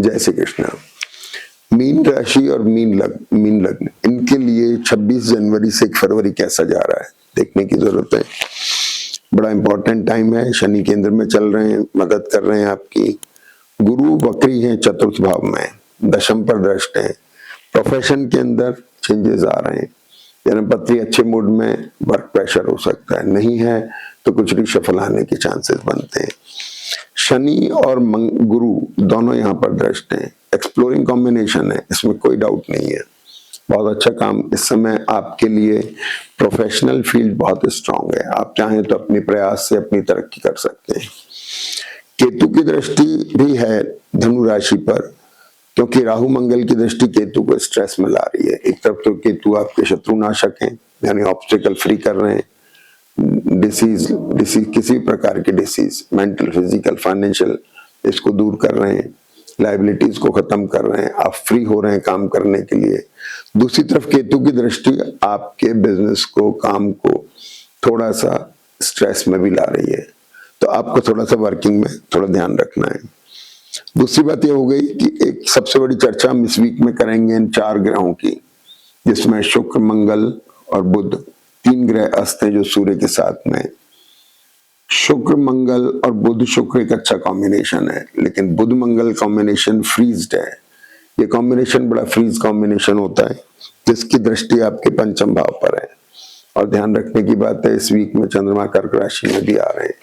जय श्री कृष्ण। मीन राशि और मीन लग्न इनके लिए 26 जनवरी से 1 फरवरी कैसा जा रहा है देखने की जरूरत है। बड़ा इंपॉर्टेंट टाइम है। शनि केंद्र में चल रहे हैं, मदद कर रहे हैं आपकी। गुरु वक्री हैं चतुर्थ भाव में, दशम पर दृष्ट है। प्रोफेशन के अंदर चेंजेस आ रहे हैं। जन्मपत्री अच्छे मूड में, वर्क प्रेशर हो सकता है, नहीं है तो कुछ रिशफल आने के चांसेस बनते हैं। शनि और गुरु दोनों यहाँ पर दृष्ट हैं। एक्सप्लोरिंग कॉम्बिनेशन है, इसमें कोई डाउट नहीं है। बहुत अच्छा काम इस समय आपके लिए। प्रोफेशनल फील्ड बहुत स्ट्रांग है। आप चाहें तो अपनी प्रयास से अपनी तरक्की कर सकते हैं। केतु की दृष्टि भी है धनु राशि पर, क्योंकि राहु मंगल की दृष्टि केतु को स्ट्रेस में ला रही है। एक तरफ तो केतु आपके शत्रुनाशक हैं, यानी ऑब्स्टिकल फ्री कर रहे हैं। डिसीज किसी प्रकार के डिसीज, मेंटल, फिजिकल, फाइनेंशियल, इसको दूर कर रहे हैं। लाइबिलिटीज को खत्म कर रहे हैं। आप फ्री हो रहे हैं काम करने के लिए। दूसरी तरफ केतु की दृष्टि आपके बिजनेस को, काम को थोड़ा सा स्ट्रेस में भी ला रही है, तो आपको थोड़ा सा वर्किंग में थोड़ा ध्यान रखना है। दूसरी बात यह हो गई कि एक सबसे बड़ी चर्चा हम इस वीक में करेंगे इन 4 ग्रहों की, जिसमें शुक्र, मंगल और बुध 3 ग्रह अस्त हैं जो सूर्य के साथ में। शुक्र, मंगल और बुध शुक्र एक अच्छा कॉम्बिनेशन है, लेकिन बुध मंगल कॉम्बिनेशन फ्रीज्ड है। ये कॉम्बिनेशन बड़ा फ्रीज कॉम्बिनेशन होता है, जिसकी दृष्टि आपके पंचम भाव पर है। और ध्यान रखने की बात है, इस वीक में चंद्रमा कर्क राशि में भी आ रहे हैं,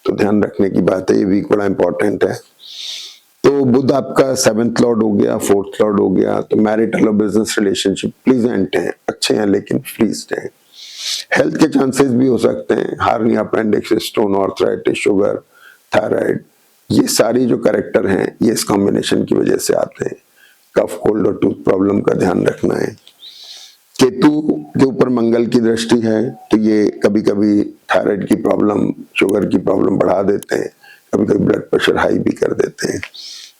तो ध्यान रखने की बात है। ये वीक बड़ा इंपॉर्टेंट है। तो बुध आपका 7th लॉर्ड हो गया, 4th लॉर्ड हो गया, तो मैरिटल और बिजनेस रिलेशनशिप प्लीजेंट हैं, अच्छे हैं, लेकिन फ्रीज्ड हैं। हेल्थ के चांसेस भी हो सकते हैं। Hernia, appendix, stone, arthritis, sugar, thyroid, ये सारी जो कैरेक्टर हैं ये इस कॉम्बिनेशन की वजह से आते हैं। कफ, कोल्ड और टूथ प्रॉब्लम का ध्यान रखना है। केतु के ऊपर मंगल की दृष्टि है, तो ये कभी कभी थायराइड की प्रॉब्लम, शुगर की प्रॉब्लम बढ़ा देते हैं, कभी कभी ब्लड प्रेशर हाई भी कर देते हैं,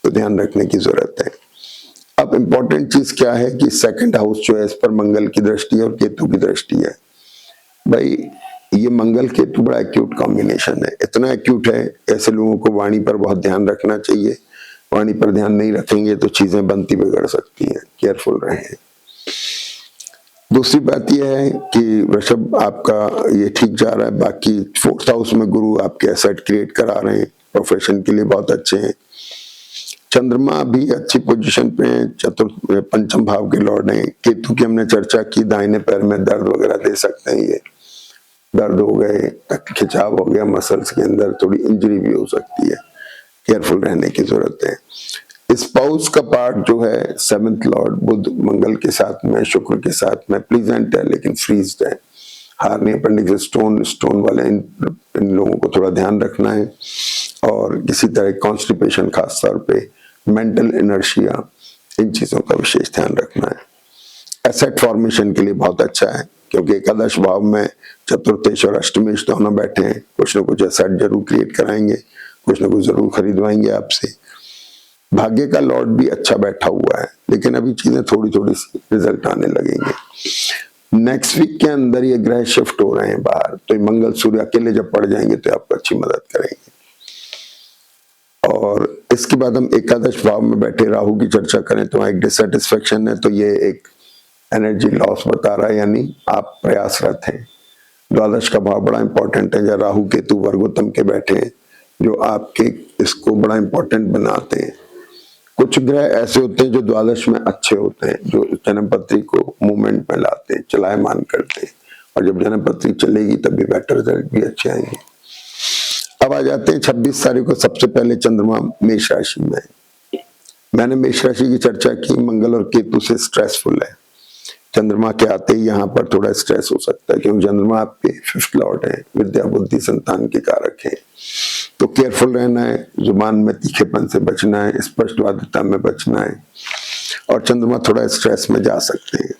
तो ध्यान रखने की जरूरत है। अब इंपॉर्टेंट चीज क्या है कि 2nd हाउस जो है इस पर मंगल की दृष्टि है और केतु की दृष्टि है। भाई ये मंगल केतु बड़ा एक्यूट कॉम्बिनेशन है। इतना एक्यूट है, ऐसे लोगों को वाणी पर बहुत ध्यान रखना चाहिए। वाणी पर ध्यान नहीं रखेंगे तो चीजें बनती बिगड़ सकती हैं, केयरफुल रहें। दूसरी बात यह है कि वृषभ आपका ये ठीक जा रहा है। बाकी 4th हाउस में गुरु आपके एसेट क्रिएट करा रहे हैं, प्रोफेशन के लिए बहुत अच्छे हैं। चंद्रमा भी अच्छी पोजीशन पे है, चतुर्थ पंचम भाव के लॉर्ड हैं। केतु की हमने चर्चा की, दाहिने पैर में दर्द वगैरह दे सकते हैं। ये दर्द हो गए, खिंचाव हो गया मसल्स के अंदर, थोड़ी इंजरी भी हो सकती है, केयरफुल रहने की जरूरत है। स्पाउस का पार्ट जो है 7th लॉर्ड बुध मंगल के साथ में, शुक्र के साथ में प्लीजेंट है, लेकिन फ्रीज्ड है। हार्निया, अपेंडिक्स, स्टोन वाले इन लोगों को थोड़ा ध्यान रखना है। और किसी तरह कॉन्स्टिपेशन, खास तौर पे मेंटल इनर्शिया, इन चीजों का विशेष ध्यान रखना है। एसेट फॉर्मेशन के लिए बहुत अच्छा है, क्योंकि एकादश भाव में चतुर्थेश और अष्टमेश दोनों बैठे हैं। कुछ न कुछ एसेट जरूर क्रिएट कराएंगे, कुछ न कुछ जरूर खरीदवाएंगे आपसे। भाग्य का लॉर्ड भी अच्छा बैठा हुआ है, लेकिन अभी चीजें थोड़ी थोड़ी सी रिजल्ट आने लगेंगे। नेक्स्ट वीक के अंदर ये ग्रह शिफ्ट हो रहे हैं बाहर, तो मंगल सूर्य अकेले जब पड़ जाएंगे तो आपको अच्छी मदद करेंगे। और इसके बाद हम एकादश भाव में बैठे राहु की चर्चा करें तो एक डिससेटिस्फेक्शन है, तो ये एक एनर्जी लॉस बता रहा है, यानी आप प्रयासरत हैं। द्वादश का भाव बड़ा इंपॉर्टेंट है, जब राहु केतु वर्गोत्तम के बैठे हैं, जो आपके इसको बड़ा इंपॉर्टेंट बनाते हैं। कुछ ग्रह ऐसे होते हैं जो द्वादश में अच्छे होते हैं, जो जन्मपत्री को मूवमेंट में लाते हैं, चलायमान करते हैं, और जब जन्मपत्री चलेगी तब भी बेटर रिजल्ट भी अच्छे आएंगे। अब आ जाते हैं 26 तारीख को। सबसे पहले चंद्रमा मेष राशि में। मैंने मेष राशि की चर्चा की, मंगल और केतु से स्ट्रेसफुल है। चंद्रमा के आते ही यहाँ पर थोड़ा स्ट्रेस हो सकता है, क्योंकि चंद्रमा आपके 5th लॉर्ड है, विद्या, बुद्धि, संतान के कारक है। तो केयरफुल रहना है, जुबान में तीखेपन से बचना है, स्पष्टवादिता में बचना है, और चंद्रमा थोड़ा स्ट्रेस में जा सकते हैं।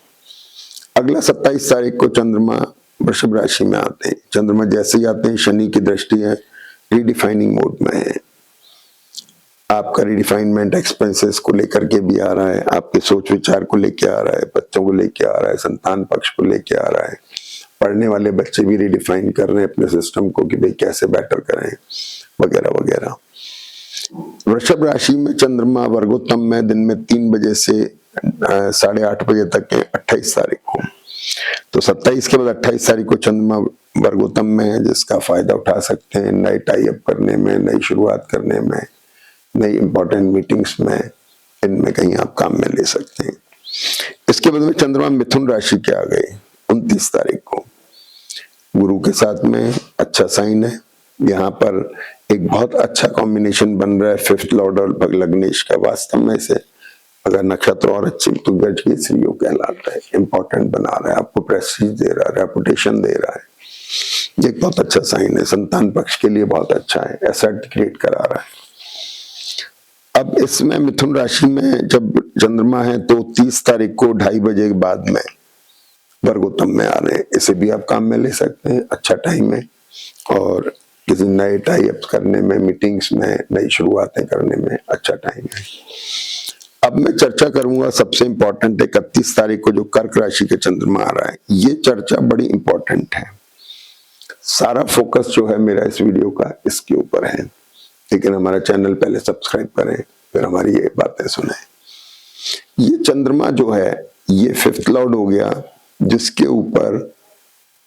अगला 27 तारीख को चंद्रमा वृषभ राशि में आते हैं। चंद्रमा जैसे ही आते हैं, शनि की दृष्टि है, रीडिफाइनिंग मोड में है। आपका रिडिफाइनमेंट एक्सपेंसेस को लेकर के भी आ रहा है, आपके सोच विचार को लेके आ रहा है, बच्चों को लेके आ रहा है, संतान पक्ष को लेके आ रहा है। पढ़ने वाले बच्चे भी रिडिफाइन कर रहे हैं अपने सिस्टम को कि भाई कैसे बेटर करें, वगैरह वगैरह। वृषभ राशि में चंद्रमा वर्गोत्तम में दिन में 3 बजे से 8:30 बजे तक है 28 तारीख को। तो 27 के बाद 28 तारीख को चंद्रमा वर्गोत्तम में है, जिसका फायदा उठा सकते हैं नए टाई अप करने में, नई शुरुआत करने में, नई इंपॉर्टेंट मीटिंग्स में, इनमें कहीं आप काम में ले सकते हैं। इसके बाद में चंद्रमा मिथुन राशि के आ गए 29 तारीख को, गुरु के साथ में अच्छा साइन है। यहाँ पर एक बहुत अच्छा कॉम्बिनेशन बन रहा है 5th लॉर्ड और लग्नेश का। वास्तव में से अगर नक्षत्र और अच्छी तो गज के श्रीयो कहलाता है, इंपॉर्टेंट बना रहा है, आपको प्रेस्टीज दे रहा है, रेपुटेशन दे रहा है। ये बहुत अच्छा साइन है, संतान पक्ष के लिए बहुत अच्छा है, एसेट क्रिएट करा रहा है। अब इसमें मिथुन राशि में जब चंद्रमा है तो 30 तारीख को 2:30 बजे के बाद में वर्गोत्तम में आ रहे हैं। इसे भी आप काम में ले सकते हैं, अच्छा टाइम है। और किसी नए टाई अप करने में, मीटिंग्स में, नई शुरुआतें करने में अच्छा टाइम है। अब मैं चर्चा करूंगा सबसे इंपॉर्टेंट 31 तारीख को जो कर्क राशि के चंद्रमा आ रहा है। ये चर्चा बड़ी इंपॉर्टेंट है, सारा फोकस जो है मेरा इस वीडियो का इसके ऊपर है। लेकिन हमारा चैनल पहले सब्सक्राइब करें, फिर हमारी ये बातें सुने। ये चंद्रमा जो है ये 5th लॉर्ड हो गया, जिसके ऊपर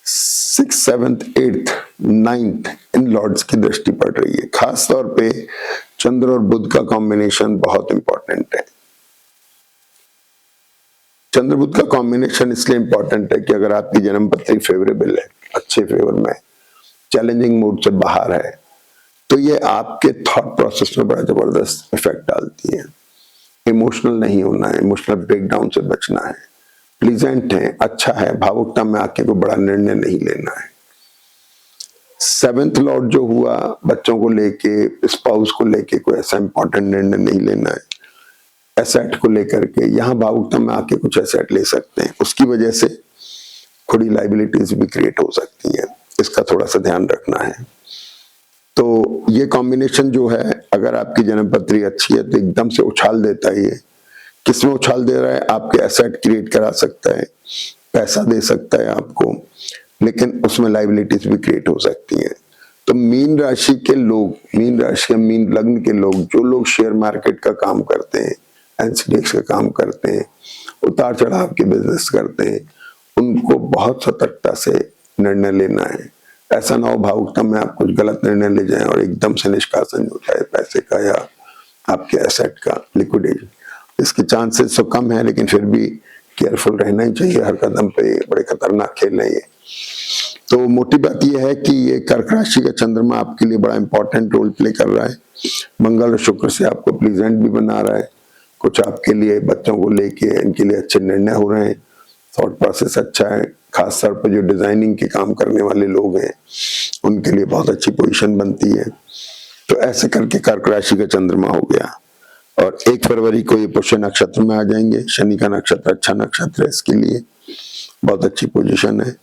6th, 7th, 8th, 9th इन लॉर्ड्स की दृष्टि पड़ रही है। खास तौर पे चंद्र और बुध का कॉम्बिनेशन बहुत इंपॉर्टेंट है। चंद्र बुध का कॉम्बिनेशन इसलिए इंपॉर्टेंट है कि अगर आपकी जन्म पत्री फेवरेबल है, अच्छे फेवर में, चैलेंजिंग मूड से बाहर है, तो ये आपके थॉट प्रोसेस में बड़ा जबरदस्त इफेक्ट डालती है। इमोशनल नहीं होना है, इमोशनल ब्रेकडाउन से बचना है, प्लीजेंट है, अच्छा है, भावुकता में आके कोई बड़ा निर्णय नहीं लेना है। 7th लॉर्ड जो हुआ, बच्चों को लेके, स्पाउस को लेके कोई ऐसा इंपॉर्टेंट निर्णय नहीं लेना है। एसेट को लेकर के यहाँ भावुकता में आके कुछ एसेट ले सकते हैं, उसकी वजह से थोड़ी लाइबिलिटीज भी क्रिएट हो सकती है, इसका थोड़ा सा ध्यान रखना है। तो ये कॉम्बिनेशन जो है, अगर आपकी जन्मपत्री अच्छी है तो एकदम से उछाल देता है। ये किसमें उछाल दे रहा है? आपके एसेट क्रिएट करा सकता है, पैसा दे सकता है आपको, लेकिन उसमें लाइबिलिटीज भी क्रिएट हो सकती है। तो मीन राशि के लोग, मीन राशि या मीन लग्न के लोग, जो लोग शेयर मार्केट का काम करते हैं, एनसीडीएक्स का काम करते हैं, उतार चढ़ाव के बिजनेस करते हैं, उनको बहुत सतर्कता से निर्णय लेना है। ऐसा ना हो भावुकता में आप कुछ गलत निर्णय ले जाएं और एकदम से निष्कासन हो जाए पैसे का या आपके एसेट का लिक्विडेशन। इसके चांसेस तो कम है, लेकिन फिर भी केयरफुल रहना ही चाहिए हर कदम पे। बड़े खतरनाक खेल है ये। तो मोटी बात यह है कि ये कर्क राशि का चंद्रमा आपके लिए बड़ा इंपॉर्टेंट रोल प्ले कर रहा है। मंगल और शुक्र से आपको प्लीजेंट भी बना रहा है, कुछ आपके लिए बच्चों को लेके इनके लिए अच्छे निर्णय हो रहे हैं, थॉट प्रोसेस अच्छा है। खास तौर पर जो डिजाइनिंग के काम करने वाले लोग हैं उनके लिए बहुत अच्छी पोजीशन बनती है। तो ऐसे करके कर्क राशि का चंद्रमा हो गया और 1 फरवरी को ये पुष्य नक्षत्र में आ जाएंगे। शनि का नक्षत्र अच्छा नक्षत्र है, इसके लिए बहुत अच्छी पोजीशन है।